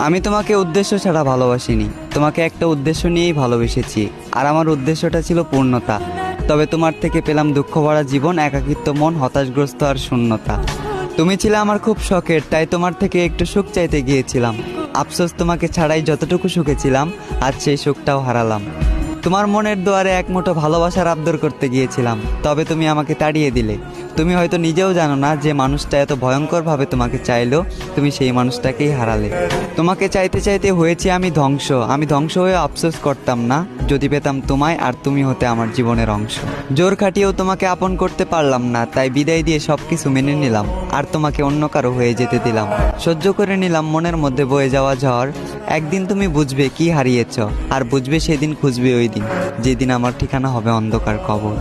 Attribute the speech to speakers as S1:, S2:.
S1: আমি তোমাকে উদ্দেশ্য ছাড়া ভালোবাসিনি, তোমাকে একটা উদ্দেশ্য নিয়েই ভালোবেসেছি, আর আমার উদ্দেশ্যটা ছিল পূর্ণতা। তবে তোমার থেকে পেলাম দুঃখ ভরা জীবন, একাকিত্ব মন, হতাশগ্রস্ত আর শূন্যতা। তুমি ছিলে আমার খুব শখের, তাই তোমার থেকে একটু সুখ চাইতে গিয়েছিলাম। আফসোস তোমাকে ছাড়াই যতটুকু সুখে ছিলাম, আজ সেই সুখটাও হারালাম। তোমার মনের দুয়ারে এক মুঠো ভালোবাসার আবদার করতে গিয়েছিলাম, তবে তুমি আমাকে তাড়িয়ে দিলে। তুমি হয়তো নিজেও জানো না যে মানুষটা এত ভয়ঙ্করভাবে তোমাকে চাইলো, তুমি সেই মানুষটাকেই হারালে। তোমাকে চাইতে চাইতে হয়েছি আমি ধ্বংস। আমি ধ্বংস হয়ে আফসোস করতাম না যদি পেতাম তোমায়, আর তুমি হতে আমার জীবনের অংশ। জোর খাটিয়েও তোমাকে আপন করতে পারলাম না, তাই বিদায় দিয়ে সবকিছু মেনে নিলাম, আর তোমাকে অন্য কারো হয়ে যেতে দিলাম। সহ্য করে নিলাম মনের মধ্যে বয়ে যাওয়া ঝড়। একদিন তুমি বুঝবে কি হারিয়েছ, আর বুঝবে সেদিন, খুঁজবে ওই দিন যেদিন আমার ঠিকানা হবে অন্ধকার কবর।